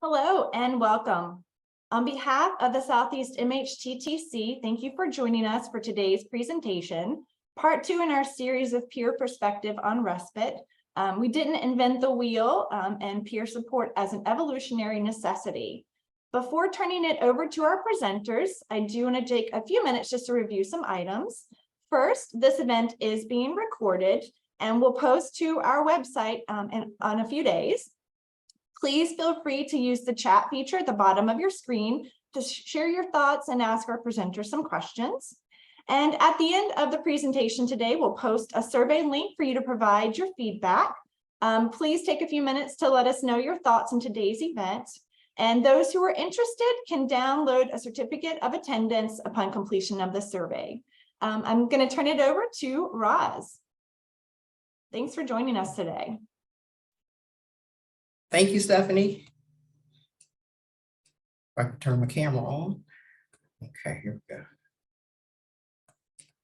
Hello and welcome. On behalf of the Southeast MHTTC, thank you for joining us for today's presentation, part 2 in our series of peer perspective on respite. We didn't invent the wheel and peer support as an evolutionary necessity. Before turning it over to our presenters, I do want to take a few minutes just to review some items. First, this event is being recorded and will post to our website on a few days. Please feel free to use the chat feature at the bottom of your screen to share your thoughts and ask our presenters some questions. And at the end of the presentation today, we'll post a survey link for you to provide your feedback. Please take a few minutes to let us know your thoughts on today's event. And those who are interested can download a certificate of attendance upon completion of the survey. I'm going to turn it over to Roz. Thanks for joining us today. Thank you, Stephanie. If I can turn my camera on. Okay, here we go.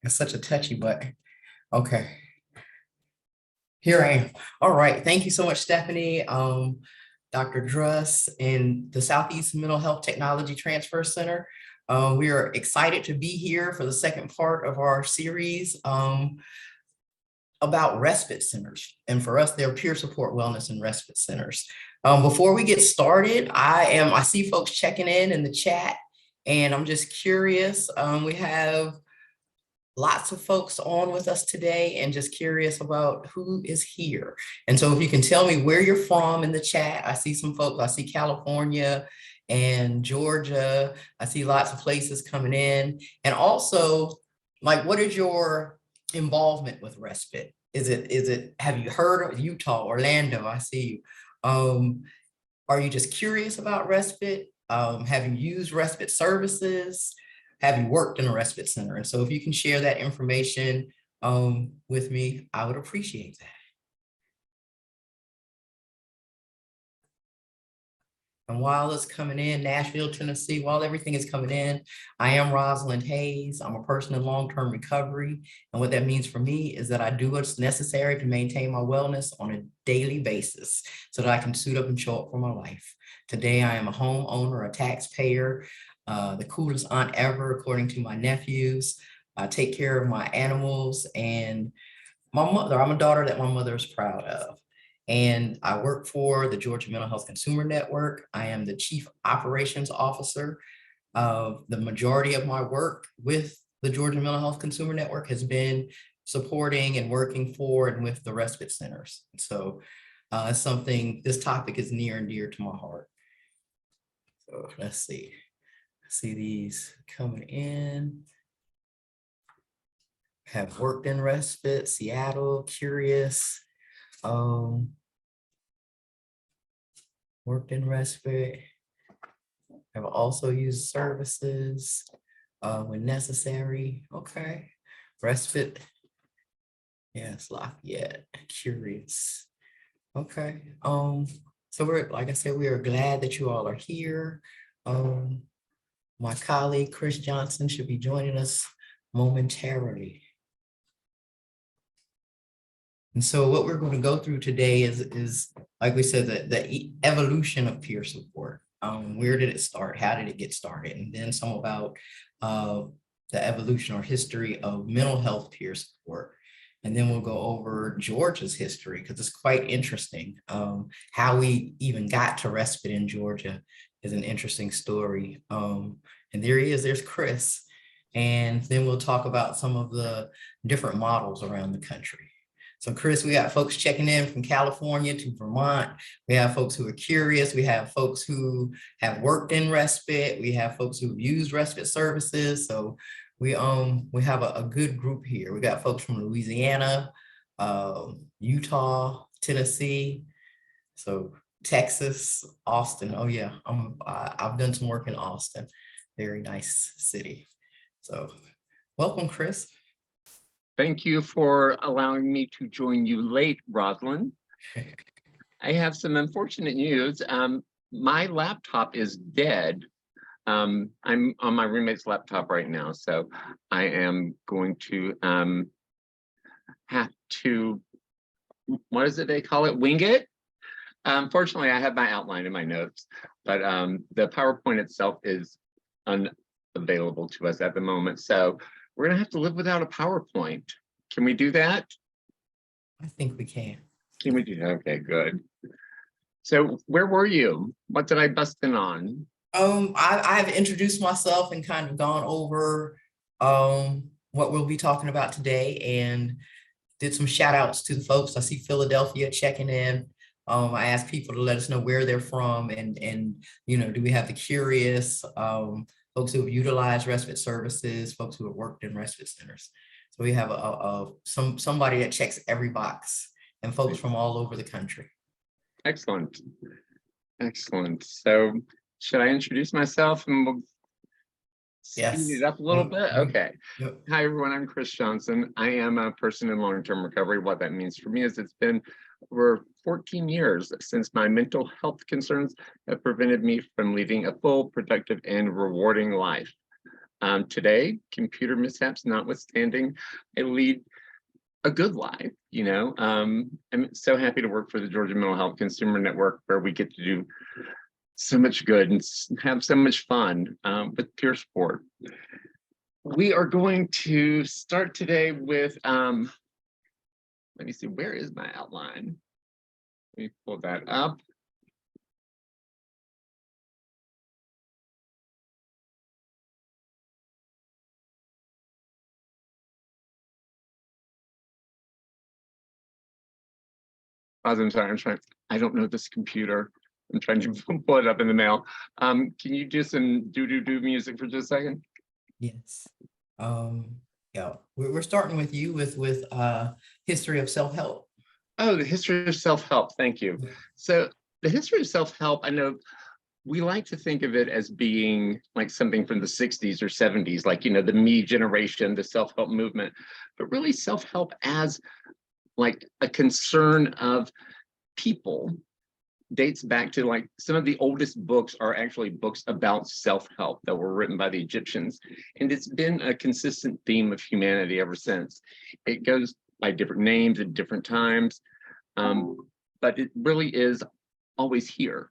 It's such a touchy button. Okay. Here I am. All right. Thank you so much, Stephanie. Dr. Druss and the Southeast Mental Health Technology Transfer Center. We are excited to be here for the second part of our series about respite centers. And for us, they're peer support wellness and respite centers. Before we get started, I see folks checking in the chat, and I'm just curious. We have lots of folks on with us today and just curious about who is here. And so if you can tell me where you're from in the chat, I see some folks, I see California and Georgia. I see lots of places coming in. And also, like, what is your involvement with respite? Is it, have you heard of Utah, Orlando? I see you. Are you just curious about respite? Have you used respite services? Have you worked in a respite center? And so if you can share that information with me, I would appreciate that. And while it's coming in, Nashville, Tennessee, while everything is coming in, I am Rosalind Hayes. I'm a person in long-term recovery. And what that means for me is that I do what's necessary to maintain my wellness on a daily basis so that I can suit up and show up for my life. Today, I am a homeowner, a taxpayer, the coolest aunt ever, according to my nephews. I take care of my animals and my mother. I'm a daughter that my mother is proud of. And I work for the Georgia Mental Health Consumer Network. I am the Chief Operations Officer. The majority of my work with the Georgia Mental Health Consumer Network has been supporting and working for and with the respite centers. So it's something, this topic is near and dear to my heart. So let's see. I see these coming in. Have worked in respite, Seattle, curious. Worked in respite. Have also used services when necessary. Okay. Respite. Yes, Lafayette. Curious. Okay. So we're, like I said, we are glad that you all are here. My colleague Chris Johnson should be joining us momentarily. And so what we're going to go through today is like we said, the evolution of peer support. Where did it start? How did it get started? And then some about the evolution or history of mental health peer support. And then we'll go over Georgia's history, because it's quite interesting. How we even got to respite in Georgia is an interesting story. And there he is, there's Chris. And then we'll talk about some of the different models around the country. So Chris, we got folks checking in from California to Vermont. We have folks who are curious. We have folks who have worked in respite. We have folks who've used respite services. So we have a good group here. We got folks from Louisiana, Utah, Tennessee, so Texas, Austin. Oh yeah, I've done some work in Austin. Very nice city. So welcome, Chris. Thank you for allowing me to join you late, Rosalind. I have some unfortunate news. My laptop is dead. I'm on my roommate's laptop right now, so I am going to have to, what is it they call it, wing it? Unfortunately, I have my outline in my notes, but the PowerPoint itself is unavailable to us at the moment. So we're gonna have to live without a PowerPoint. Can we do that? I think we can. Can we do that? Okay, good. So where were you? What did I bust in on? I've introduced myself and kind of gone over what we'll be talking about today and did some shout outs to the folks. I see Philadelphia checking in. I asked people to let us know where they're from and do we have the curious folks who have utilized respite services, folks who have worked in respite centers. So we have somebody that checks every box and folks from all over the country. Excellent. Excellent. So should I introduce myself and we'll Yes. speed it up a little bit? Okay. Yep. Hi, everyone. I'm Chris Johnson. I am a person in long-term recovery. What that means for me is it's been over 14 years since my mental health concerns have prevented me from leading a full, productive, and rewarding life. Today, computer mishaps notwithstanding, I lead a good life, I'm so happy to work for the Georgia Mental Health Consumer Network, where we get to do so much good and have so much fun with peer support. We are going to start today with, let me see, where is my outline? Let me pull that up. I'm sorry, I don't know this computer. I'm trying to pull it up in the mail. Can you do some do music for just a second? Yes. Yeah, we're starting with you with history of self-help. Oh, the history of self-help. Thank you. So the history of self-help, I know we like to think of it as being like something from the 60s or 70s, like, the me generation, the self-help movement, but really self-help as like a concern of people dates back to like some of the oldest books are actually books about self-help that were written by the Egyptians. And it's been a consistent theme of humanity ever since. It goes by different names at different times, but it really is always here.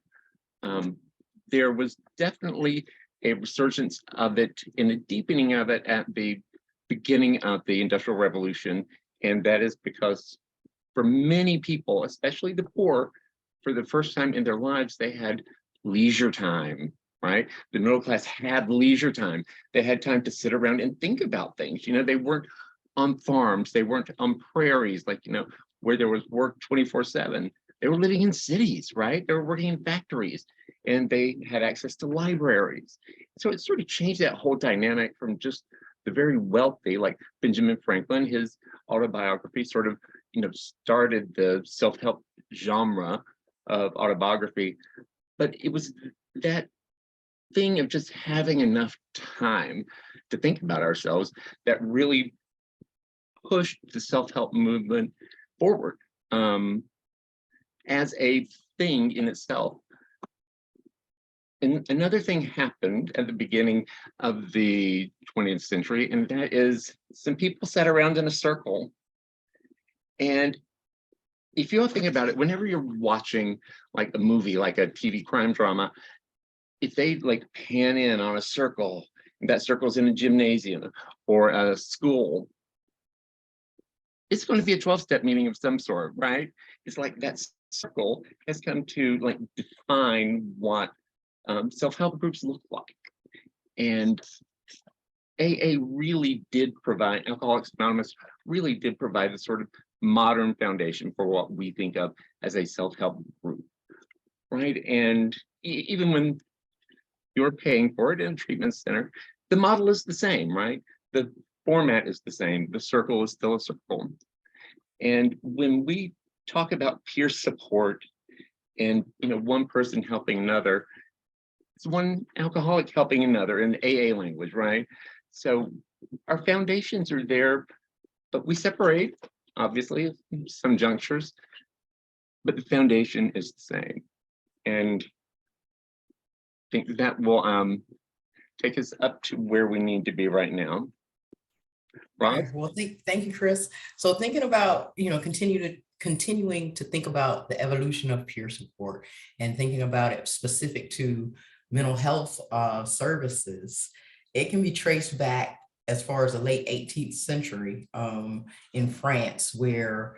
There was definitely a resurgence of it and a deepening of it at the beginning of the Industrial Revolution. And that is because for many people, especially the poor, for the first time in their lives, they had leisure time, right? The middle class had leisure time. They had time to sit around and think about things. They weren't on farms. They weren't on prairies, like, where there was work 24/7. They were living in cities, right? They were working in factories and they had access to libraries. So it sort of changed that whole dynamic from just the very wealthy, like Benjamin Franklin, his autobiography sort of, started the self-help genre of autobiography, but it was that thing of just having enough time to think about ourselves that really pushed the self-help movement forward as a thing in itself. And another thing happened at the beginning of the 20th century, and that is some people sat around in a circle. And if you all think about it, whenever you're watching like a movie, like a TV crime drama, if they like pan in on a circle, and that circle's in a gymnasium or a school, it's going to be a 12-step meeting of some sort, right? It's like that circle has come to like define what self-help groups look like. And AA really did provide, Alcoholics Anonymous really did provide a sort of modern foundation for what we think of as a self-help group, right? And even when you're paying for it in a treatment center, the model is the same, right? The format is the same. The circle is still a circle. And when we talk about peer support and, one person helping another, it's one alcoholic helping another in AA language, right? So our foundations are there, but we separate, obviously, some junctures, but the foundation is the same. And I think that will take us up to where we need to be right now. Right? Well, thank you, Chris. So thinking about, continue to continuing to think about the evolution of peer support and thinking about it specific to mental health services, it can be traced back as far as the late 18th century in France, where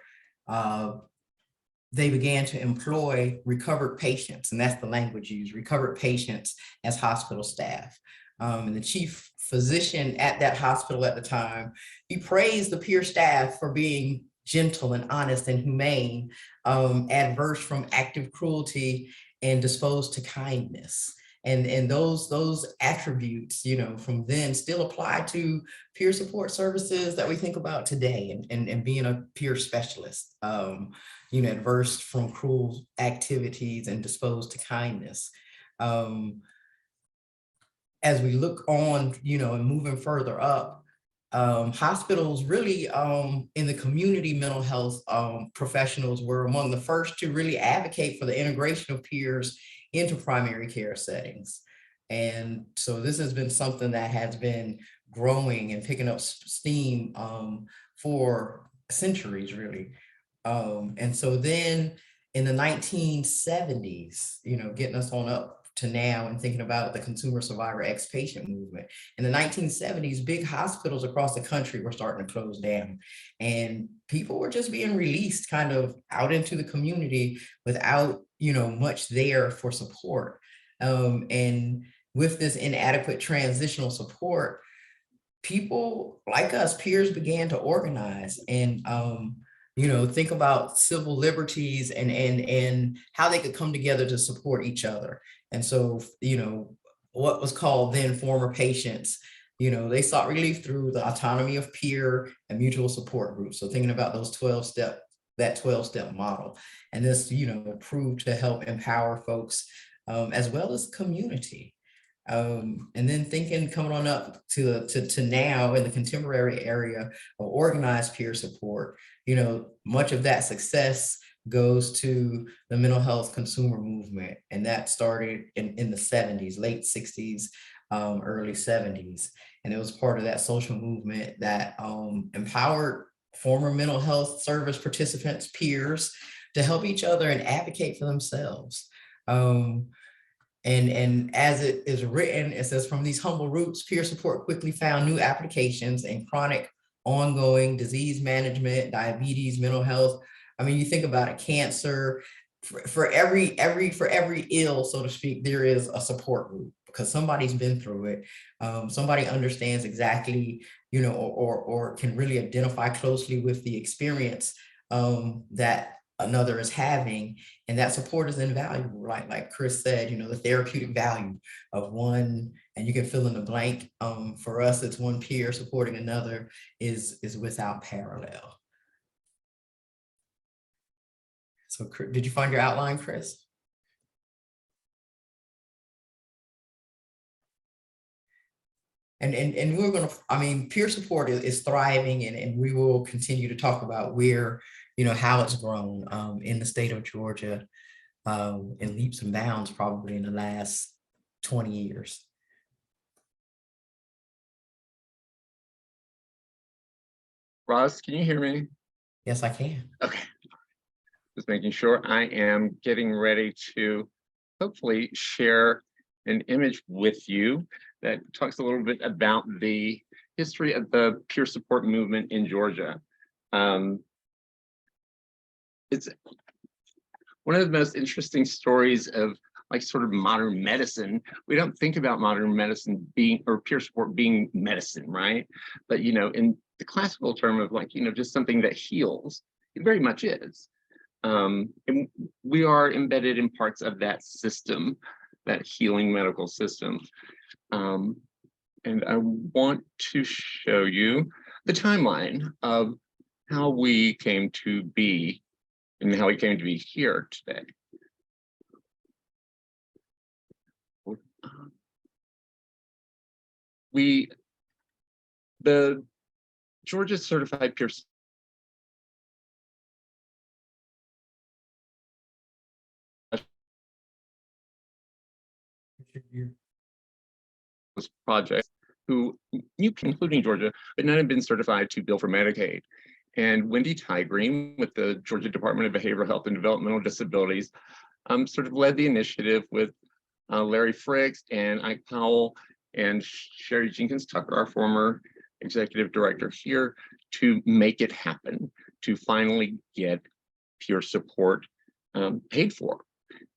they began to employ recovered patients, and that's the language used, recovered patients as hospital staff. And the chief physician at that hospital at the time, he praised the peer staff for being gentle and honest and humane, adverse from active cruelty and disposed to kindness. And those attributes, from then still apply to peer support services that we think about today, and being a peer specialist, adverse from cruel activities and disposed to kindness. As we look on, and moving further up, hospitals really in the community mental health professionals were among the first to really advocate for the integration of peers into primary care settings. And so this has been something that has been growing and picking up steam for centuries, really. And so then in the 1970s, getting us on up to now and thinking about the consumer survivor ex-patient movement. In the 1970s, big hospitals across the country were starting to close down, and people were just being released kind of out into the community without, much there for support. And with this inadequate transitional support, people like us, peers, began to organize and think about civil liberties and how they could come together to support each other. And so, what was called then former patients, they sought relief through the autonomy of peer and mutual support groups. So thinking about those 12-step model. And this, proved to help empower folks as well as community. And then coming on up to now in the contemporary area of organized peer support, much of that success goes to the mental health consumer movement. And that started in the 70s, late 60s, early 70s. And it was part of that social movement that empowered former mental health service participants, peers, to help each other and advocate for themselves. And as it is written, it says, from these humble roots, peer support quickly found new applications in chronic, ongoing disease management, diabetes, mental health. I mean, you think about it, cancer, for every ill, so to speak, there is a support group because somebody's been through it. Somebody understands exactly, or can really identify closely with the experience that another is having, and that support is invaluable, right? Like Chris said, the therapeutic value of one, and you can fill in the blank. For us, it's one peer supporting another is without parallel. So did you find your outline, Chris? And we're going to, peer support is thriving, and we will continue to talk about where, how it's grown in the state of Georgia in leaps and bounds, probably in the last 20 years. Ross, can you hear me? Yes, I can. Okay. Just making sure. I am getting ready to hopefully share an image with you that talks a little bit about the history of the peer support movement in Georgia. It's one of the most interesting stories of sort of modern medicine. We don't think about modern medicine being, or peer support being medicine, right? But, in the classical term of just something that heals, it very much is. And we are embedded in parts of that system, that healing medical system. And I want to show you the timeline of how we came to be and how we came to be here today. The Georgia Certified Peer project, who, including Georgia, but none have been certified to bill for Medicaid. and Wendy Tygreen with the Georgia Department of Behavioral Health and Developmental Disabilities sort of led the initiative with Larry Fricks and Ike Powell and Sherry Jenkins Tucker, our former executive director here, to make it happen, to finally get peer support paid for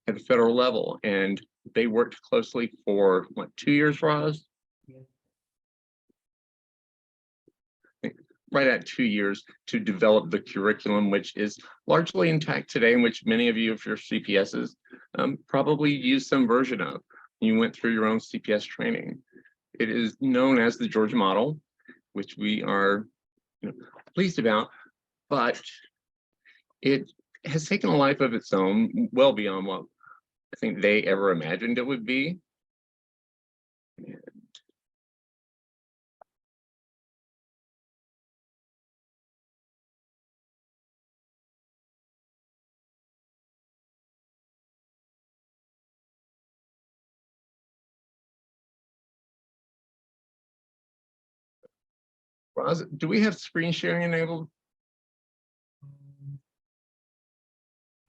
at the federal level. And they worked closely for what, 2 years, Roz? Right at 2 years to develop the curriculum, which is largely intact today, in which many of you, if you're CPSs, probably use some version of. You went through your own CPS training. It is known as the Georgia model, which we are pleased about, but it has taken a life of its own, well beyond what I think they ever imagined it would be. Roz, do we have screen sharing enabled?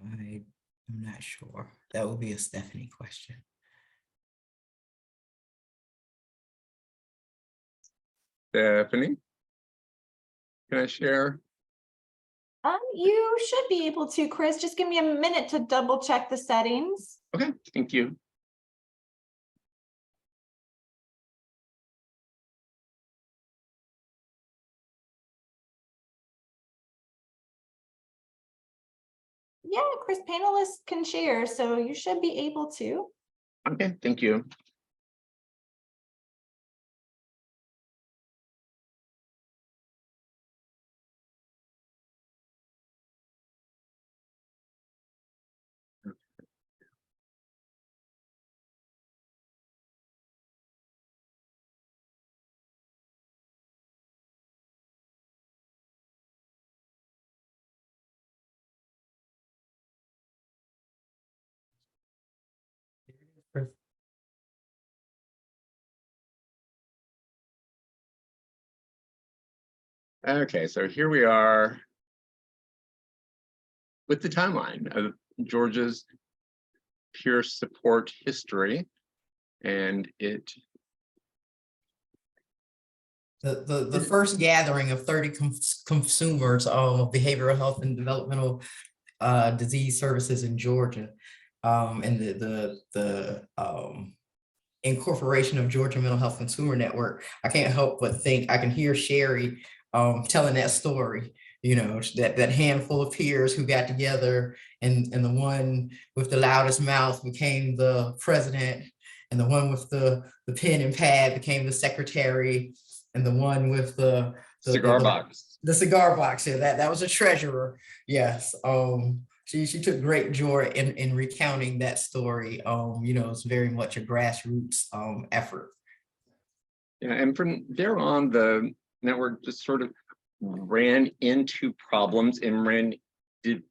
I'm not sure. That would be a Stephanie question. Stephanie, can I share? You should be able to, Chris. Just give me a minute to double check the settings. Okay, thank you. Yeah, Chris, panelists can share, so you should be able to. Okay, thank you. Okay, so here we are with the timeline of Georgia's peer support history, and it The first gathering of 30 consumers of behavioral health and developmental disease services in Georgia, and the incorporation of Georgia Mental Health Consumer Network. I can't help but think I can hear Sherry telling that story. That handful of peers who got together, and the one with the loudest mouth became the president, and the one with the pen and pad became the secretary, and the one with the cigar box. The cigar box. Yeah, that was a treasurer. Yes. She took great joy in recounting that story. It's very much a grassroots effort. Yeah, and from there on, the network just sort of ran into problems and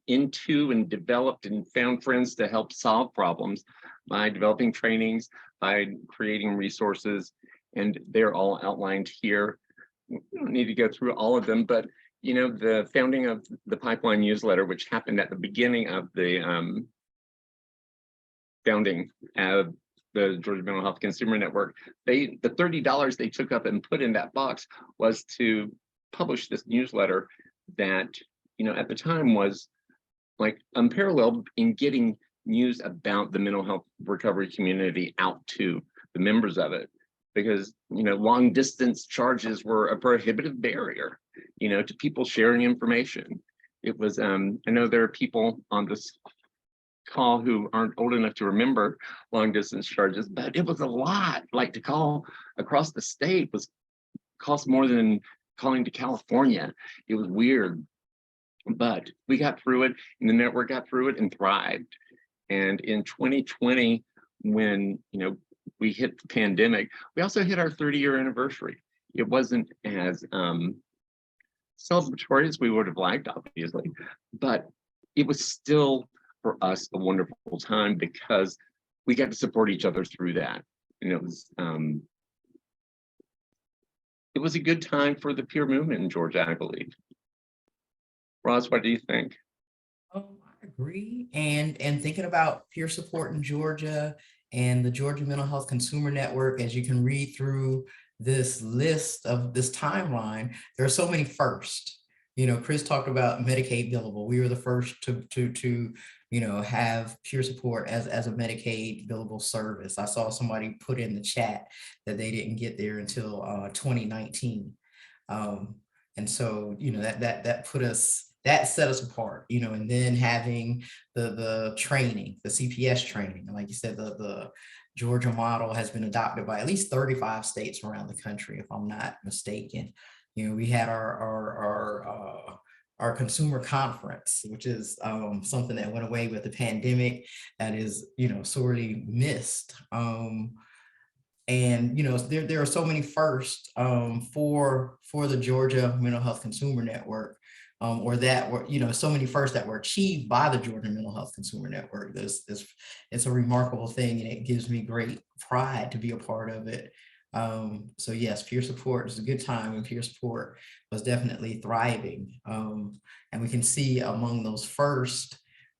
into and developed and found friends to help solve problems by developing trainings, by creating resources, and they're all outlined here. We don't need to go through all of them, but the founding of the Pipeline newsletter, which happened at the beginning of the founding of the Georgia Mental Health Consumer Network, the $30 they took up and put in that box was to publish this newsletter that, at the time was like unparalleled in getting news about the mental health recovery community out to the members of it, because, long distance charges were a prohibitive barrier, to people sharing information. It was, I know there are people on this call who aren't old enough to remember long distance charges, but it was a lot. Like, to call across the state cost more than calling to California. It was weird, but we got through it, and the network got through it and thrived. And in 2020, when we hit the pandemic, we also hit our 30-year anniversary. It wasn't as celebratory as we would have liked, obviously, but it was still, for us, a wonderful time because we got to support each other through that. And it was a good time for the peer movement in Georgia, I believe. Roz, what do you think? I agree. And thinking about peer support in Georgia and the Georgia Mental Health Consumer Network, as you can read through this list of this timeline, there are so many firsts. You know, Chris talked about Medicaid billable. We were the first to have peer support as a Medicaid billable service. I saw somebody put in the chat that they didn't get there until 2019. And so, that put us, that set us apart, and then having the training, the CPS training, and like you said, the Georgia model has been adopted by at least 35 states around the country, if I'm not mistaken. We had our consumer conference, which is something that went away with the pandemic, that is, sorely missed. And there are so many firsts for the Georgia Mental Health Consumer Network, or that were, so many firsts that were achieved by the Georgia Mental Health Consumer Network. It's a remarkable thing, and it gives me great pride to be a part of it. So yes, peer support is a good time, and peer support was definitely thriving. And we can see among those first,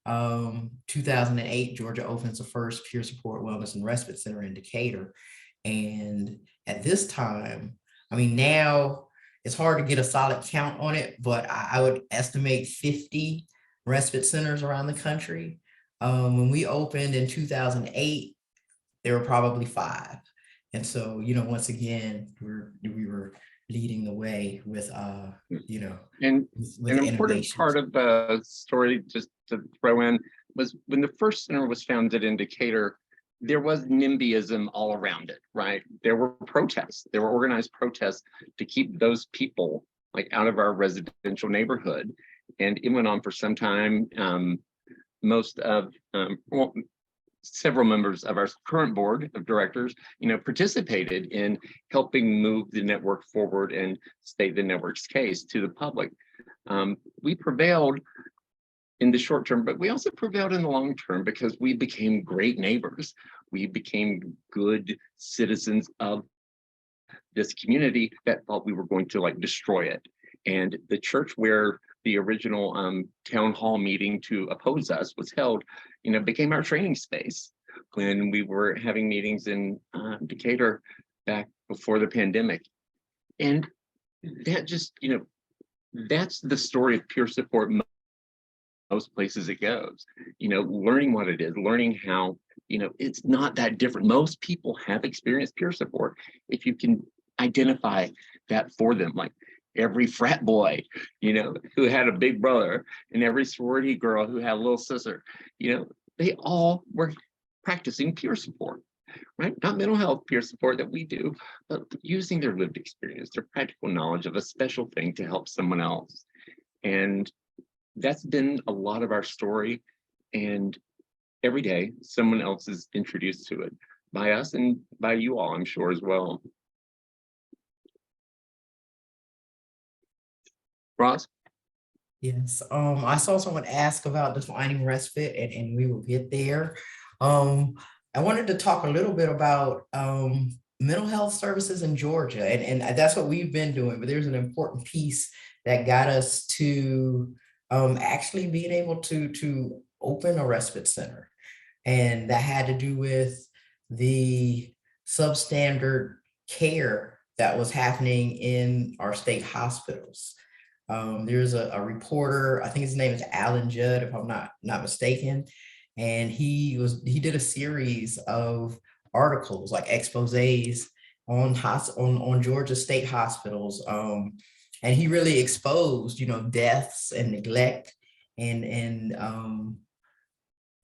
2008, Georgia opens the first peer support wellness and respite center in Decatur. And at this time, I mean, now it's hard to get a solid count on it, but I would estimate 50 respite centers around the country. When we opened in 2008, there were probably 5. And so, once again, we were leading the way with, And with an important part of the story, just to throw in, was when the first center was founded in Decatur, there was NIMBYism all around it, right? There were protests, there were organized protests to keep those people like out of our residential neighborhood. And it went on for some time. Several members of our current board of directors, participated in helping move the network forward and state the network's case to the public. We prevailed in the short term, but we also prevailed in the long term because we became great neighbors. We became good citizens of this community that thought we were going to destroy it. And the church where the original town hall meeting to oppose us was held, became our training space when we were having meetings in Decatur back before the pandemic. And that just, that's the story of peer support most places it goes, learning what it is, learning how, it's not that different. Most people have experienced peer support. If you can identify that for them, like every frat boy, who had a big brother, and every sorority girl who had a little sister, they all were practicing peer support, right? Not mental health peer support that we do, but using their lived experience, their practical knowledge of a special thing to help someone else. And that's been a lot of our story. And every day, someone else is introduced to it by us and by you all, I'm sure, as well. Ross? Yes, I saw someone ask about defining respite, and we will get there. I wanted to talk a little bit about mental health services in Georgia, and that's what we've been doing, but there's an important piece that got us to actually being able to open a respite center. And that had to do with the substandard care that was happening in our state hospitals. There's a reporter, I think his name is Alan Judd, if I'm not mistaken. And he did a series of articles, like exposés on Georgia state hospitals. And he really exposed, deaths and neglect and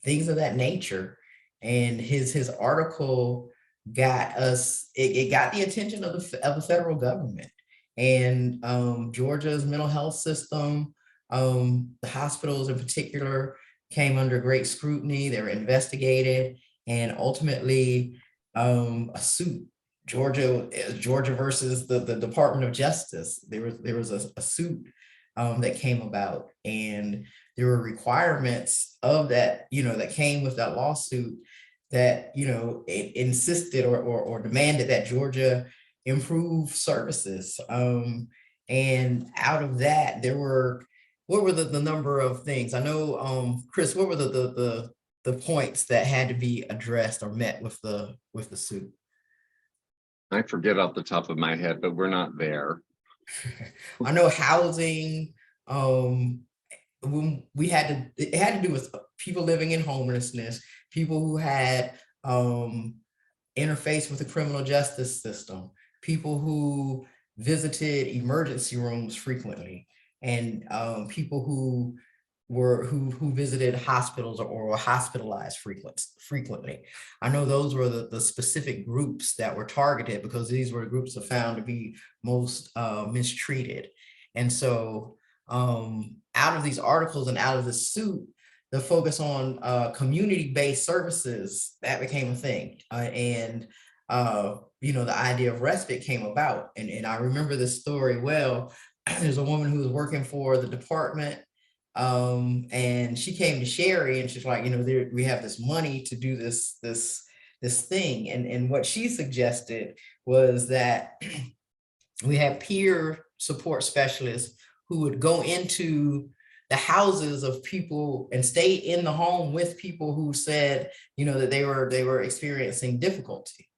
things of that nature. And his article got us, it got the attention of the federal government. And Georgia's mental health system, the hospitals in particular, came under great scrutiny. They were investigated, and ultimately a suit, Georgia versus the Department of Justice. There was a suit that came about, and there were requirements of that, that came with that lawsuit that, it insisted or demanded that Georgia improve services. And out of that, there were what were the number of things? I know, Chris, what were the points that had to be addressed or met with the suit? I forget off the top of my head, but we're not there. I know housing, when it had to do with people living in homelessness, people who had interface with the criminal justice system, people who visited emergency rooms frequently, and people who visited hospitals or were hospitalized frequently. I know those were the specific groups that were targeted because these were groups that found to be most mistreated. And so out of these articles and out of the suit, the focus on community-based services, that became a thing. You know, the idea of respite came about. And I remember this story well. There's a woman who was working for the department, and she came to Sherry and she's like, you know, we have this money to do this thing. And what she suggested was that we have peer support specialists who would go into the houses of people and stay in the home with people who said, you know, that they were experiencing difficulty.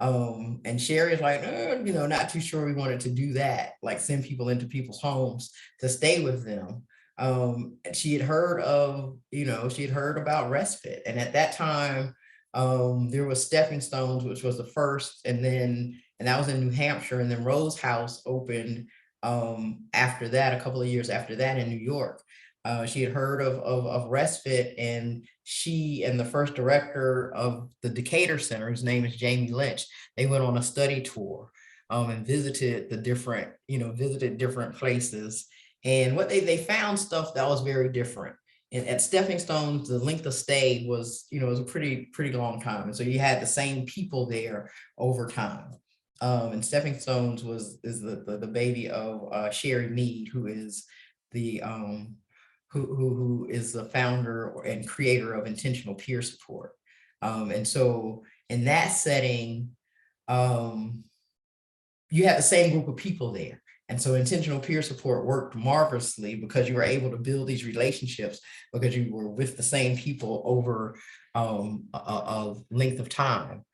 And Sherry's like, you know, not too sure we wanted to do that, like send people into people's homes to stay with them. And she had heard about respite. And at that time, there was Stepping Stones, which was the first, and that was in New Hampshire. And then Rose House opened after that, a couple of years after that in New York. She had heard of respite, and she and the first director of the Decatur Center, whose name is Jamie Lynch, they went on a study tour and visited different places. And what they found stuff that was very different. And at Stepping Stones, the length of stay was a pretty long time. And so you had the same people there over time. And Stepping Stones is the baby of Sherry Mead, who is the who is the founder and creator of Intentional Peer Support. And so in that setting, you had the same group of people there. And so Intentional Peer Support worked marvelously because you were able to build these relationships because you were with the same people over a length of time.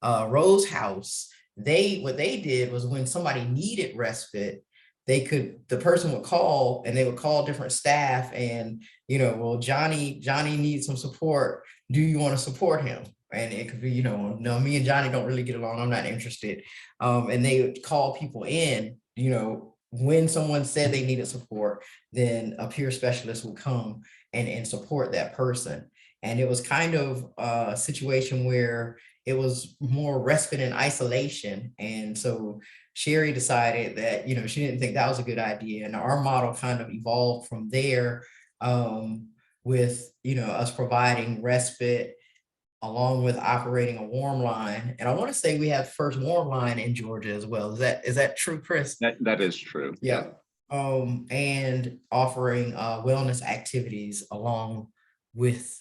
Rose House, what they did was when somebody needed respite, the person would call and they would call different staff and, well, Johnny needs some support. Do you want to support him? And it could be, no, me and Johnny don't really get along. I'm not interested. And they would call people in, when someone said they needed support, then a peer specialist would come and support that person. And it was kind of a situation where it was more respite and isolation. And so Sherry decided that, she didn't think that was a good idea. And our model kind of evolved from there with, us providing respite along with operating a warm line. And I want to say we have first warm line in Georgia as well. Is that true, Chris? That is true. Yeah. And offering wellness activities along with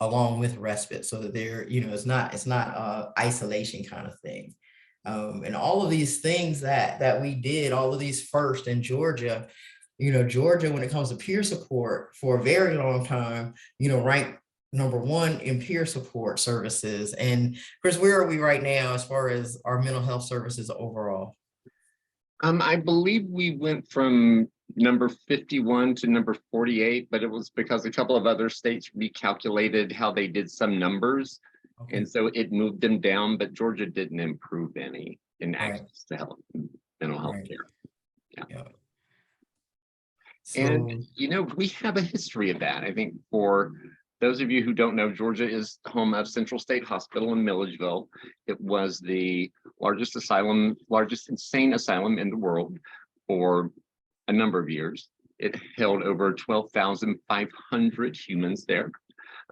respite, so that they're, it's not isolation kind of thing. And all of these things that we did, all of these first in Georgia, Georgia, when it comes to peer support for a very long time, ranked number one in peer support services. And Chris, where are we right now as far as our mental health services overall? I believe we went from number 51 to number 48, but it was because a couple of other states recalculated how they did some numbers. Okay. And so it moved them down, but Georgia didn't improve any in access to mental health care. Yeah. So, and, we have a history of that. I think for those of you who don't know, Georgia is home of Central State Hospital in Milledgeville. It was the largest insane asylum in the world for a number of years. It held over 12,500 humans there.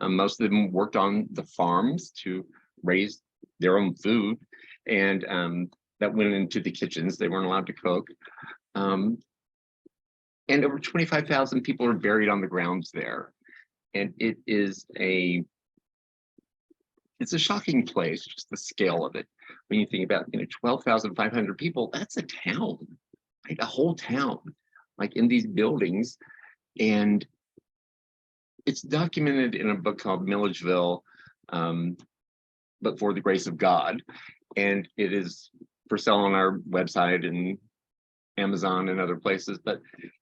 Most of them worked on the farms to raise their own food, and that went into the kitchens. They weren't allowed to cook. And over 25,000 people are buried on the grounds there. And it's a shocking place, just the scale of it. When you think about 12,500 people, that's a town, right? A whole town. like in these buildings. And it's documented in a book called Milledgeville, but for the grace of God. And it is for sale on our website and Amazon and other places, but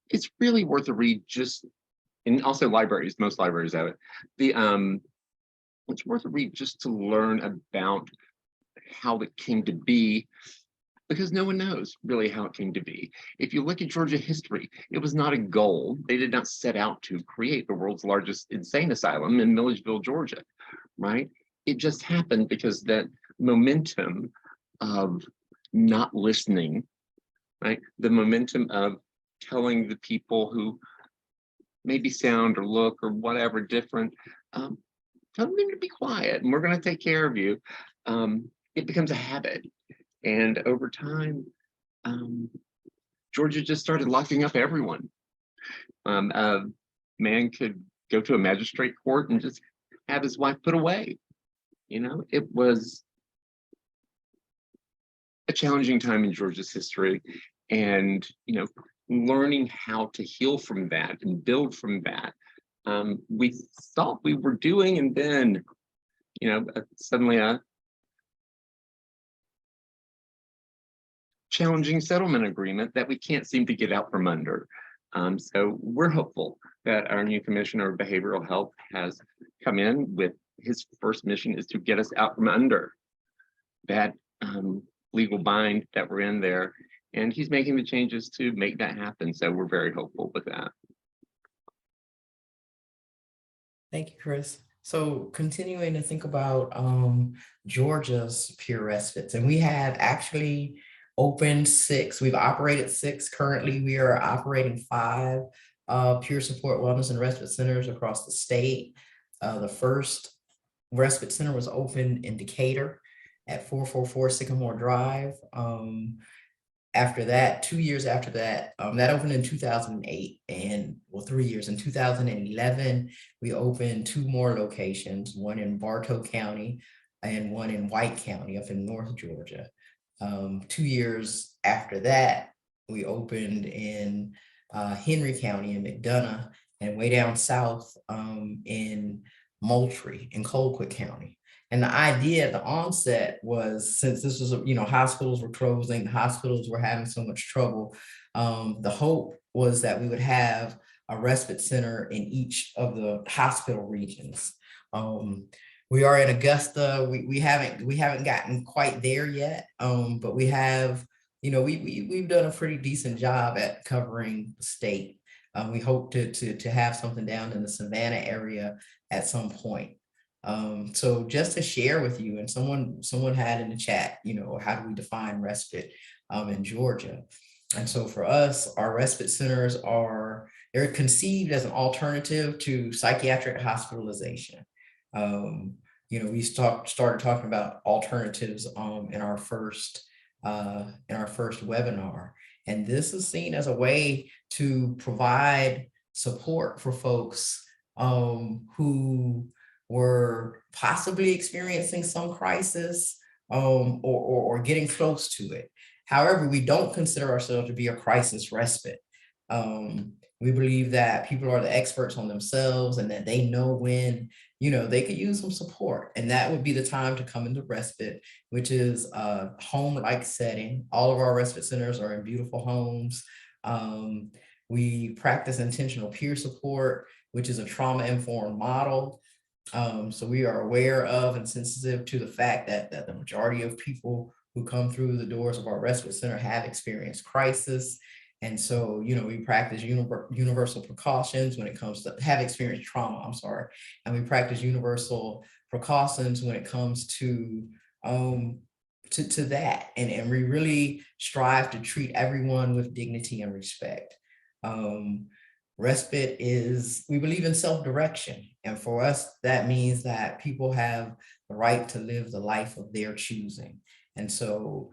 it's really worth a read. Just, and also libraries, most libraries have it. It's worth a read just to learn about how it came to be, because no one knows really how it came to be. If you look at Georgia history, it was not a goal. They did not set out to create the world's largest insane asylum in Milledgeville, Georgia, right? It just happened because that momentum of not listening, right? The momentum of telling the people who maybe sound or look or whatever different, telling them to be quiet and we're going to take care of you. It becomes a habit. And over time, Georgia just started locking up everyone. A man could go to a magistrate court and just have his wife put away. You know, it was a challenging time in Georgia's history. And, you know, learning how to heal from that and build from that. We thought we were doing, and then, you know, suddenly a challenging settlement agreement that we can't seem to get out from under. So we're hopeful that our new commissioner of behavioral health has come in with his first mission is to get us out from under that legal bind that we're in there. And he's making the changes to make that happen. So we're very hopeful with that. Thank you, Chris. So continuing to think about Georgia's peer respites, and we have actually opened 6. We've operated 6. Currently, we are operating 5 peer support wellness and respite centers across the state. The first respite center was opened in Decatur at 444 Sycamore Drive. After that, 2 years after that, that opened in 2008, and well, 3 years. In 2011, we opened 2 more locations, one in Bartow County and one in White County up in North Georgia. 2 years after that, we opened in Henry County in McDonough, and way down south in Moultrie in Colquitt County. And the idea at the onset was, since this was, you know, hospitals were closing, the hospitals were having so much trouble, the hope was that we would have a respite center in each of the hospital regions. We are in Augusta. We haven't gotten quite there yet, but we have, you know, we've done a pretty decent job at covering the state. We hope to have something down in the Savannah area at some point. So just to share with you, and someone had in the chat, you know, how do we define respite in Georgia? And so for us, our respite centers they're conceived as an alternative to psychiatric hospitalization. You know, we started talking about alternatives in our first webinar, and this is seen as a way to provide support for folks who were possibly experiencing some crisis or getting close to it. However, we don't consider ourselves to be a crisis respite. We believe that people are the experts on themselves and that they know when, you know, they could use some support. And that would be the time to come into respite, which is a home-like setting. All of our respite centers are in beautiful homes. We practice intentional peer support, which is a trauma-informed model. So we are aware of and sensitive to the fact that the majority of people who come through the doors of our respite center have experienced crisis. And so, you know, we practice universal precautions when it comes to have experienced trauma, and we practice universal precautions when it comes to that. And we really strive to treat everyone with dignity and respect. Respite is, we believe in self-direction. And for us, that means that people have the right to live the life of their choosing. And so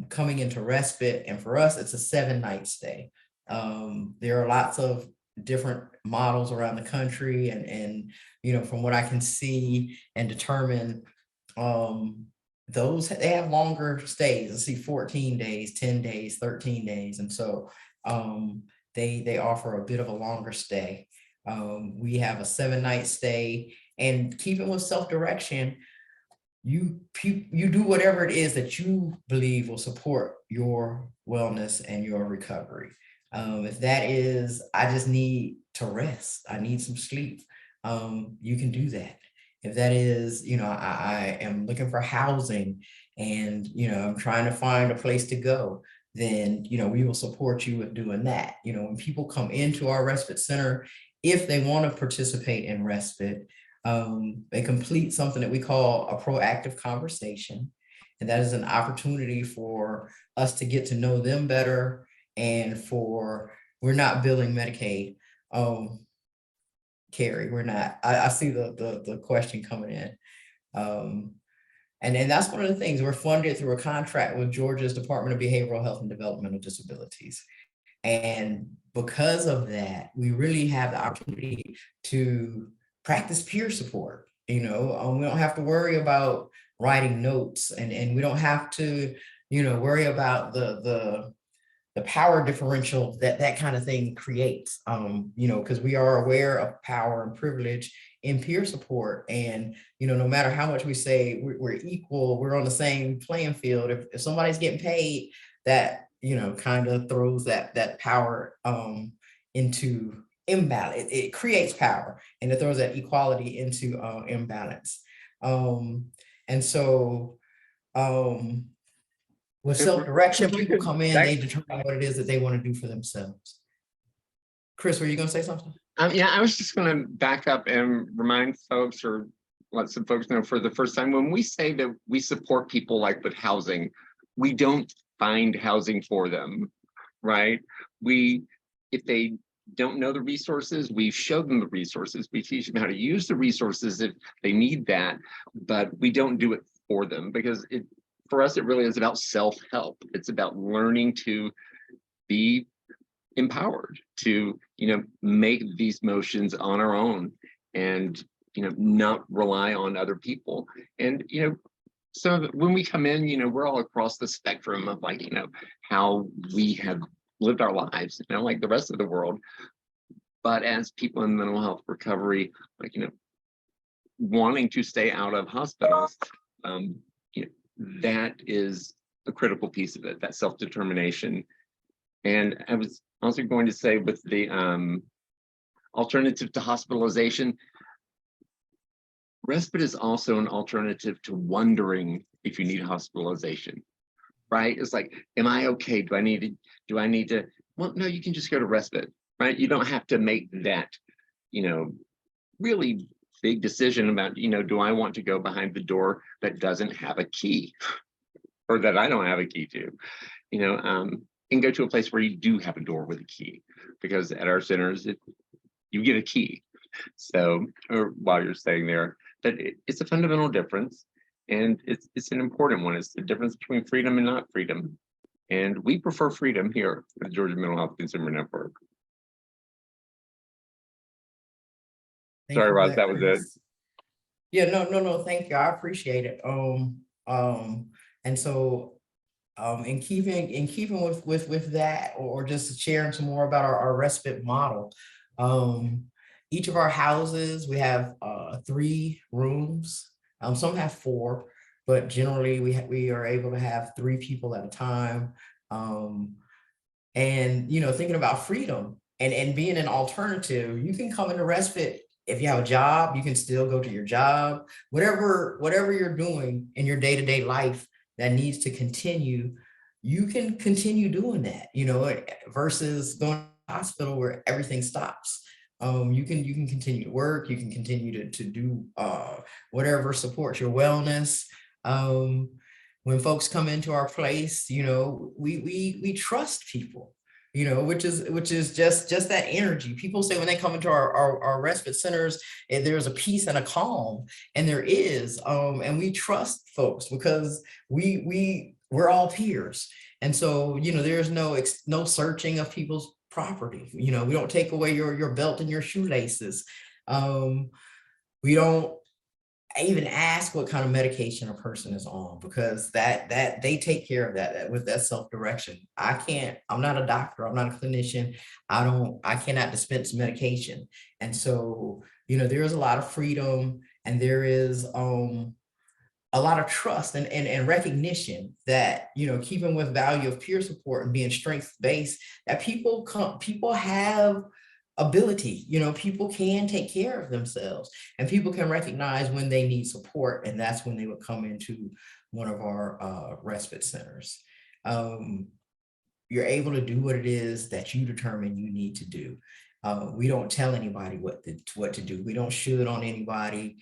coming into respite, and for us, it's a 7-night stay. There are lots of different models around the country. And you know, from what I can see and determine, they have longer stays. I see 14 days, 10 days, 13 days. And so they offer a bit of a longer stay. We have a 7-night stay, and keeping with self-direction, you do whatever it is that you believe will support your wellness and your recovery. If that is, I just need to rest, I need some sleep, you can do that. If that is, I am looking for housing and, I'm trying to find a place to go, then, we will support you with doing that. When people come into our respite center, if they want to participate in respite, they complete something that we call a proactive conversation. And that is an opportunity for us to get to know them better, and we're not billing Medicaid. Carrie, we're not. I see the question coming in. And then that's one of the things, we're funded through a contract with Georgia's Department of Behavioral Health and Developmental Disabilities. And because of that, we really have the opportunity to practice peer support. We don't have to worry about writing notes, and we don't have to, worry about the power differential that kind of thing creates, because we are aware of power and privilege in peer support. And, no matter how much we say we're equal, we're on the same playing field. If somebody's getting paid, that, kind of throws that power into imbalance. It creates power, and it throws that equality into imbalance. And so, with self-direction, people come in, they determine what it is that they want to do for themselves. Chris, were you going to say something? Yeah, I was just going to back up and remind folks, or let some folks know for the first time, when we say that we support people like with housing, we don't find housing for them, right? If they don't know the resources, we show them the resources. We teach them how to use the resources if they need that, but we don't do it for them, because for us, it really is about self-help. It's about learning to be empowered to, make these motions on our own, and, not rely on other people. And, so when we come in, we're all across the spectrum of how we have lived our lives, like the rest of the world. But as people in mental health recovery, wanting to stay out of hospitals, that is a critical piece of it, that self-determination. And I was also going to say, with the alternative to hospitalization, respite is also an alternative to wondering if you need hospitalization, right? It's like, am I okay? Do I need to? Well, no, you can just go to respite, right? You don't have to make that, really big decision about, do I want to go behind the door that doesn't have a key, or that I don't have a key to, and go to a place where you do have a door with a key, because at our centers, you get a key. So, or while you're staying there, but it's a fundamental difference, and it's an important one. It's the difference between freedom and not freedom. And we prefer freedom here at the Georgia Mental Health Consumer Network. Sorry, Roz, that was it. Yeah, no, thank you. I appreciate it. And so, in keeping with that, or just sharing some more about our respite model, each of our houses, we have 3 rooms. Some have 4, but generally we are able to have 3 people at a time. And thinking about freedom and being an alternative, you can come into respite. If you have a job, you can still go to your job. Whatever you're doing in your day-to-day life that needs to continue, you can continue doing that, versus going to the hospital where everything stops. You can continue to work, you can continue to do whatever supports your wellness. When folks come into our place, we trust people, which is just that energy. People say when they come into our respite centers, there's a peace and a calm, and there is, and we trust folks because we're all peers. And so, there's no searching of people's property. We don't take away your belt and your shoelaces. We don't even ask what kind of medication a person is on, because that they take care of that with that self-direction. I'm not a doctor, I'm not a clinician. I cannot dispense medication. And so, there is a lot of freedom, and there is a lot of trust and recognition that, keeping with value of peer support and being strength-based, that people have ability, people can take care of themselves, and people can recognize when they need support. And that's when they would come into one of our respite centers. You're able to do what it is that you determine you need to do. We don't tell anybody what to do. We don't should on anybody.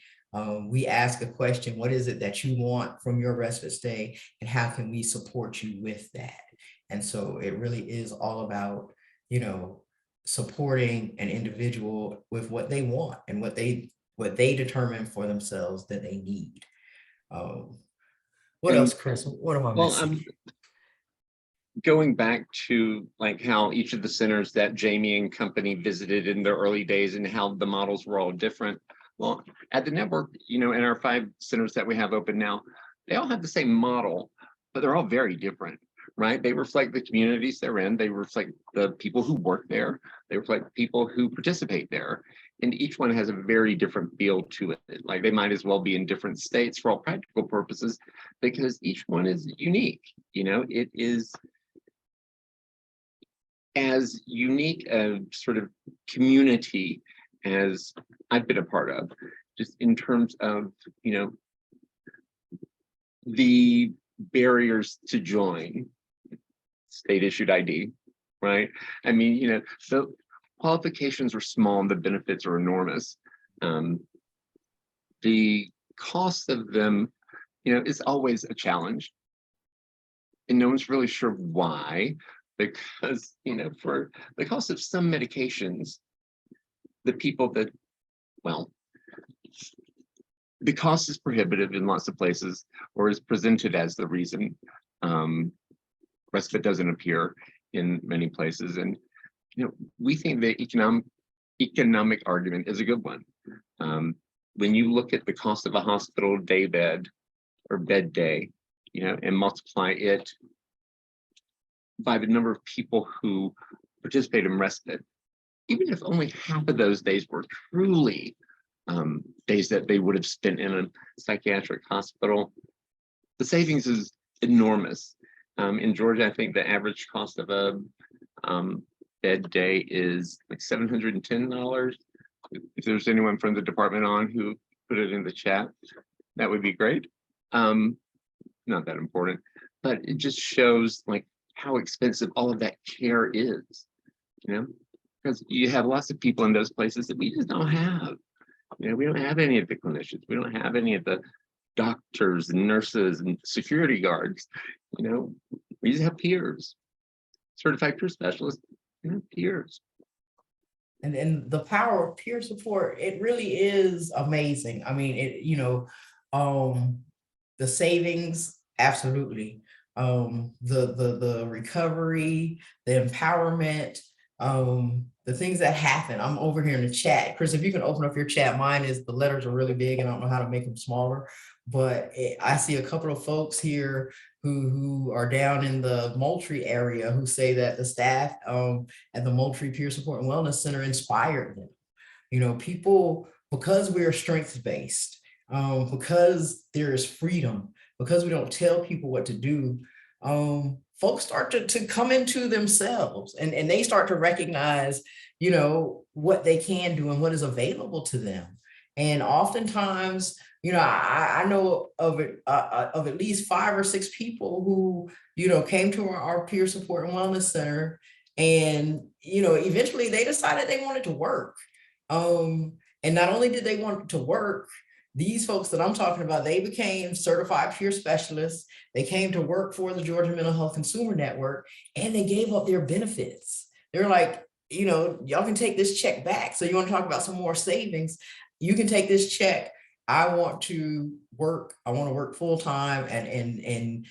We ask a question: what is it that you want from your respite stay, and how can we support you with that? And so it really is all about, supporting an individual with what they want and what they determine for themselves that they need. What else, Chris? What am I missing? Going back to like how each of the centers that Jamie and company visited in the early days and how the models were all different. Well, at the network, in our 5 centers that we have open now, they all have the same model, but they're all very different, right? They reflect the communities they're in. They reflect the people who work there. They reflect people who participate there. And each one has a very different feel to it. Like they might as well be in different states for all practical purposes, because each one is unique. It is as unique a sort of community as I've been a part of, just in terms of, the barriers to join state issued ID, right? I mean, the qualifications are small and the benefits are enormous. The cost of them, is always a challenge. And no one's really sure why, because, for the cost of some medications, the people that, well, the cost is prohibitive in lots of places, or is presented as the reason. Respite doesn't appear in many places. And, we think the economic argument is a good one. When you look at the cost of a hospital day bed or bed day, and multiply it by the number of people who participate in respite, even if only half of those days were truly days that they would have spent in a psychiatric hospital, the savings is enormous. In Georgia, I think the average cost of a bed day is like $710. If there's anyone from the department on who put it in the chat, that would be great. Not that important, but it just shows like how expensive all of that care is, because you have lots of people in those places that we just don't have. We don't have any of the clinicians. We don't have any of the doctors and nurses and security guards. We just have peers, certified peer specialists, peers. And the power of peer support, it really is amazing. I mean, the savings, absolutely. The recovery, the empowerment, the things that happen. I'm over here in the chat. Chris, if you can open up your chat, the letters are really big and I don't know how to make them smaller, but I see a couple of folks here who are down in the Moultrie area who say that the staff at the Moultrie Peer Support and Wellness Center inspired them. People, because we're strength-based, because there is freedom, because we don't tell people what to do, folks start to come into themselves and they start to recognize, what they can do and what is available to them. And oftentimes, I know of at least 5 or 6 people who, came to our peer support and wellness center, and, eventually they decided they wanted to work. And not only did they want to work, these folks that I'm talking about, they became certified peer specialists. They came to work for the Georgia Mental Health Consumer Network, and they gave up their benefits. They're like, y'all can take this check back. So you want to talk about some more savings? You can take this check. I want to work. I want to work full time, and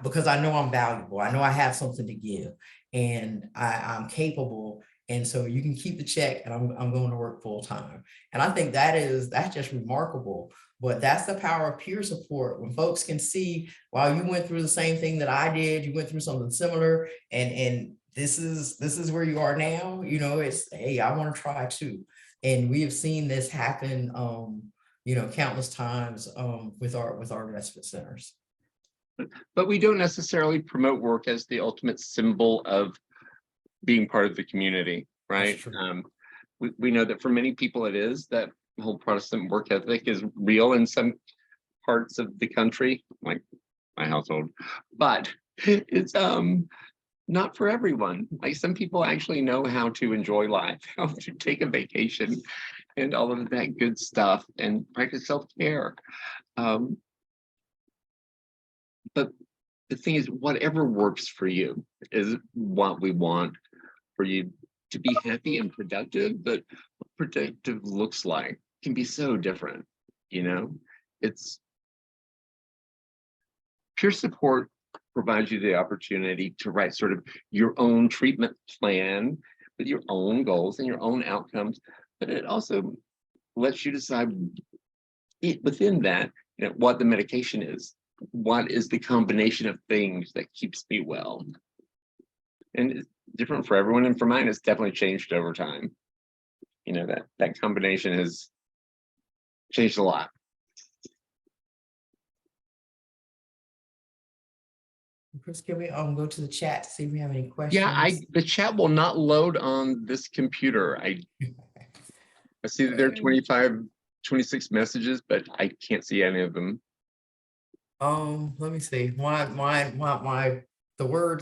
because I know I'm valuable. I know I have something to give, and I'm capable. And so you can keep the check and I'm going to work full time. And I think that's just remarkable. But that's the power of peer support, when folks can see, wow, you went through the same thing that I did, you went through something similar, and this is where you are now. You know, it's, hey, I want to try too. And we have seen this happen, countless times with our respite centers. But we don't necessarily promote work as the ultimate symbol of being part of the community, right? We know that for many people it is. That whole Protestant work ethic is real in some parts of the country, like my household, but it's not for everyone. Like, some people actually know how to enjoy life, how to take a vacation, and all of that good stuff, and practice self-care. But the thing is, whatever works for you is what we want for you to be happy and productive. But what productive looks like can be so different, it's peer support provides you the opportunity to write sort of your own treatment plan with your own goals and your own outcomes, but it also lets you decide within that, what the medication is. What is the combination of things that keeps me well? And it's different for everyone, and for mine, it's definitely changed over time. That combination has changed a lot. Chris, can we go to the chat to see if we have any questions? Yeah, the chat will not load on this computer. I see that there are 26 messages, but I can't see any of them. Let me see. The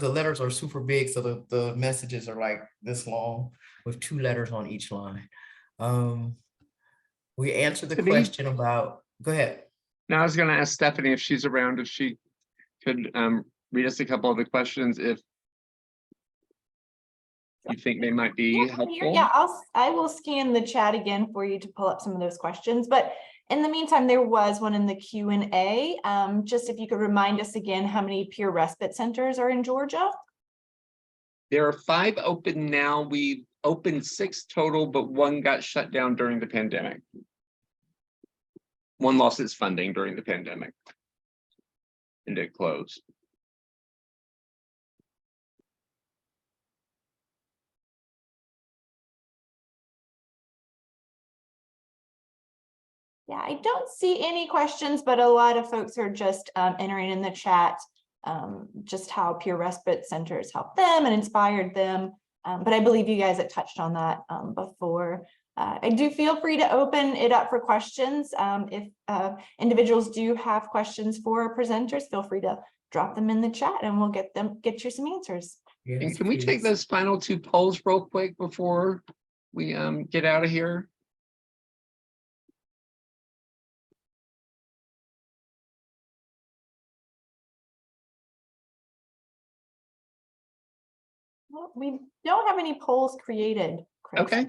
letters are super big, so the messages are like this long with 2 letters on each line. We answered the question about, go ahead. Now I was going to ask Stephanie if she's around, if she could read us a couple of the questions if you think they might be helpful. Yeah, I will scan the chat again for you to pull up some of those questions. But in the meantime, there was one in the Q&A. Just if you could remind us again how many peer respite centers are in Georgia. There are 5 open now. We opened 6 total, but 1 got shut down during the pandemic. 1 lost its funding during the pandemic and it closed. Yeah, I don't see any questions, but a lot of folks are just entering in the chat just how peer respite centers help them and inspired them. But I believe you guys have touched on that before. I do feel free to open it up for questions. If individuals do have questions for our presenters, feel free to drop them in the chat and we'll get you some answers. Yes, and can we please. take those final 2 polls real quick before we get out of here? Well, we don't have any polls created, Chris.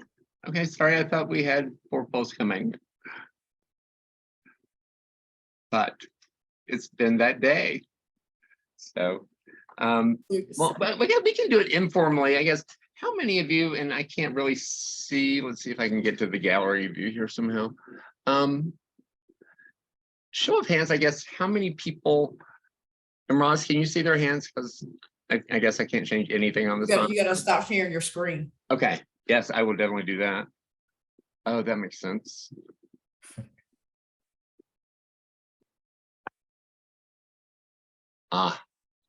Okay, sorry, I thought we had 4 polls coming. But it's been that day. So, well, but we can do it informally, I guess. How many of you, and I can't really see, let's see if I can get to the gallery view here somehow. Show of hands, I guess, how many people, and Roz, can you see their hands? Because I guess I can't change anything on this. You gotta stop sharing your screen. Okay, yes, I will definitely do that. Oh, that makes sense.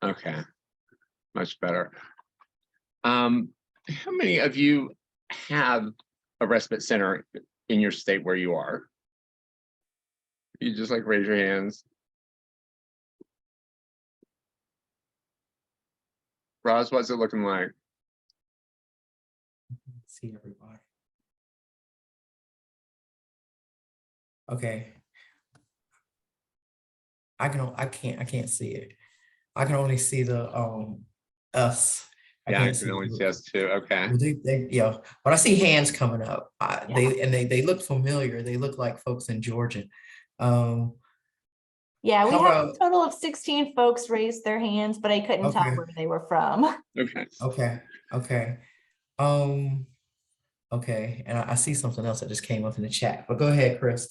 Okay, much better. How many of you have a respite center in your state where you are? You just raise your hands. Roz, what's it looking like? See everybody. Okay. I can't see it. I can only see the us. I can only see us too. Okay. Well, but I see hands coming up. They look familiar. They look like folks in Georgia. Yeah, we have a total of 16 folks raised their hands, but I couldn't tell where they were from. Okay. Okay. Okay, and I see something else that just came up in the chat, but go ahead, Chris.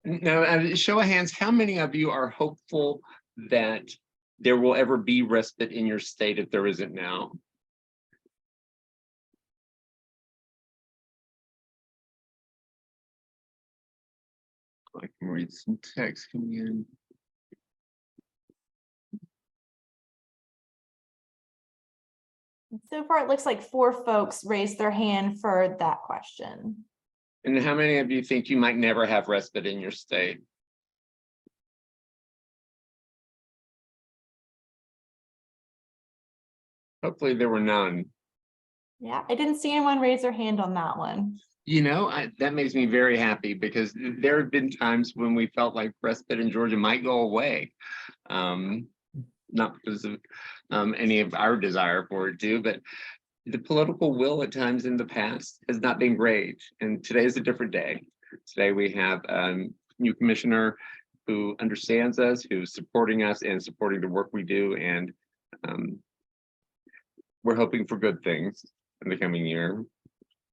Now, show of hands, how many of you are hopeful that there will ever be respite in your state if there isn't now? I can read some text coming in. So far, it looks like 4 folks raised their hand for that question. And how many of you think you might never have respite in your state? Hopefully there were none. Yeah, I didn't see anyone raise their hand on that one. You know, that makes me very happy because there have been times when we felt like respite in Georgia might go away. Not because of any of our desire for it to, but the political will at times in the past has not been great. And today is a different day. Today we have a new commissioner who understands us, who's supporting us and supporting the work we do. And we're hoping for good things in the coming year.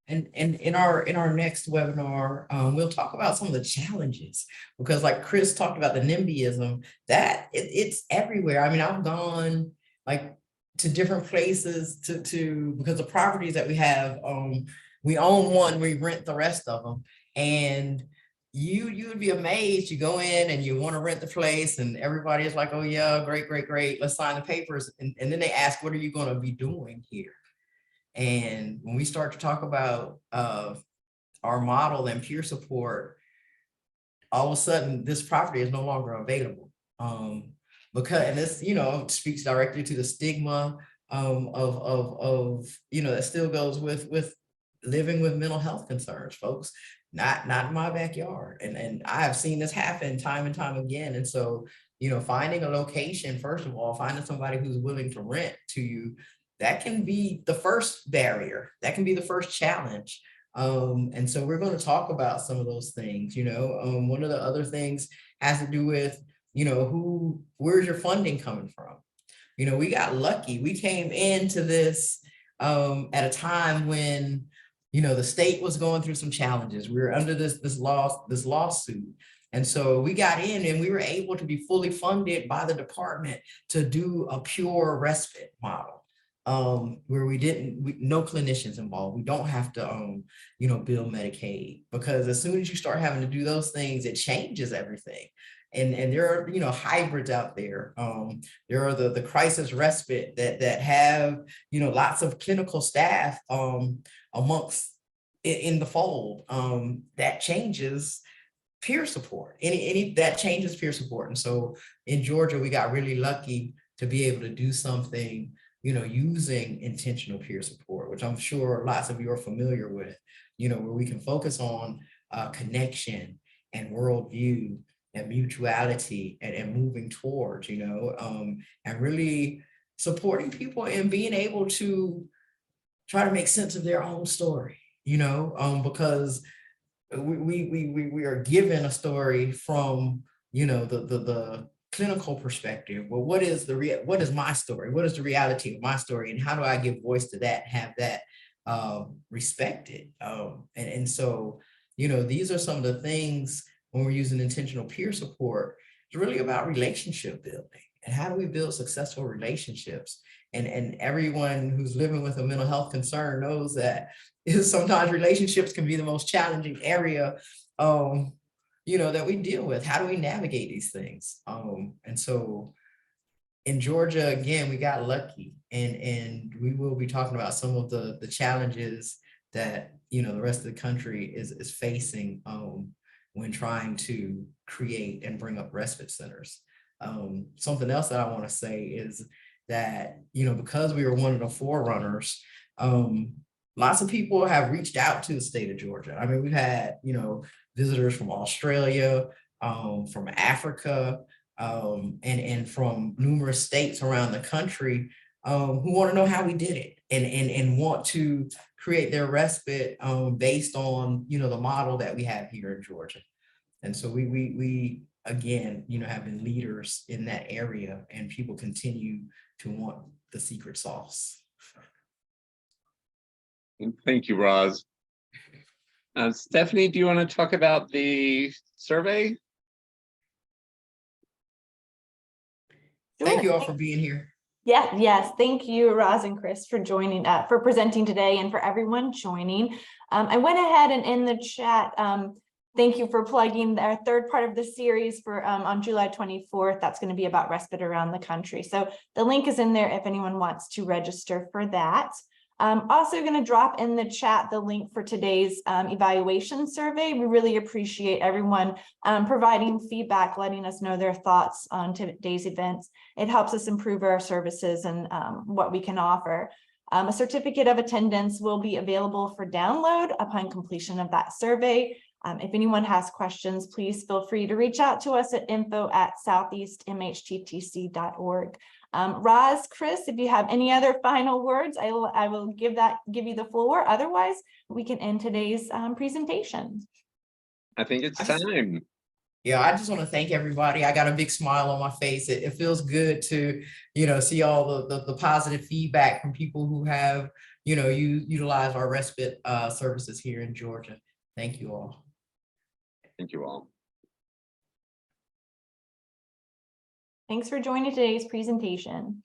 And in our next webinar, we'll talk about some of the challenges, because like Chris talked about the NIMBYism, that it's everywhere. I mean, I've gone like to different places to because the properties that we have, we own one, we rent the rest of them, and you would be amazed. You go in and you want to rent the place, and everybody is like, "Oh yeah, great, let's sign the papers," and then they ask, "What are you going to be doing here?" And when we start to talk about our model and peer support, all of a sudden this property is no longer available. Because, and this, speaks directly to the stigma of that still goes with living with mental health concerns, folks. Not in my backyard. And I have seen this happen time and time again. And so, finding a location, first of all, finding somebody who's willing to rent to you, that can be the first barrier. That can be the first challenge. And so we're going to talk about some of those things. One of the other things has to do with, where's your funding coming from? We got lucky. We came into this at a time when, the state was going through some challenges. We were under this lawsuit. And so we got in and we were able to be fully funded by the department to do a pure respite model. Where no clinicians involved. We don't have to, bill Medicaid, because as soon as you start having to do those things, it changes everything. And there are, hybrids out there. There are the crisis respite that have, lots of clinical staff amongst in the fold. That changes peer support. That changes peer support. And so in Georgia, we got really lucky to be able to do something, using intentional peer support, which I'm sure lots of you are familiar with, where we can focus on connection and worldview and mutuality and moving towards, and really supporting people and being able to try to make sense of their own story, because we are given a story from, the clinical perspective. Well, what is my story? What is the reality of my story? And how do I give voice to that, have that respected? And so, these are some of the things when we're using intentional peer support. It's really about relationship building. And how do we build successful relationships? And everyone who's living with a mental health concern knows that sometimes relationships can be the most challenging area that we deal with. How do we navigate these things? And so in Georgia, again, we got lucky, and we will be talking about some of the challenges that, the rest of the country is facing when trying to create and bring up respite centers. Something else that I want to say is that, because we were one of the forerunners, lots of people have reached out to the state of Georgia. I mean, we've had, visitors from Australia, from Africa, and from numerous states around the country who want to know how we did it and want to create their respite based on, the model that we have here in Georgia. And so we again, have been leaders in that area, and people continue to want the secret sauce. Thank you, Roz. Stephanie, do you want to talk about the survey? Thank Sure. you all for being here. Yeah, yes. Thank you, Roz and Chris, for joining, for presenting today and for everyone joining. I went ahead and in the chat, thank you for plugging our third part of the series for on July 24th. That's going to be about respite around the country. So the link is in there if anyone wants to register for that. Also going to drop in the chat the link for today's evaluation survey. We really appreciate everyone providing feedback, letting us know their thoughts on today's events. It helps us improve our services and what we can offer. A certificate of attendance will be available for download upon completion of that survey. If anyone has questions, please feel free to reach out to us at info@southeastmhttc.org. Roz, Chris, if you have any other final words, I will give you the floor. Otherwise, we can end today's presentation. I think it's time. Yeah, I just want to thank everybody. I got a big smile on my face. It feels good to, see all the positive feedback from people who have, utilize our respite services here in Georgia. Thank you all. Thank you all. Thanks for joining today's presentation.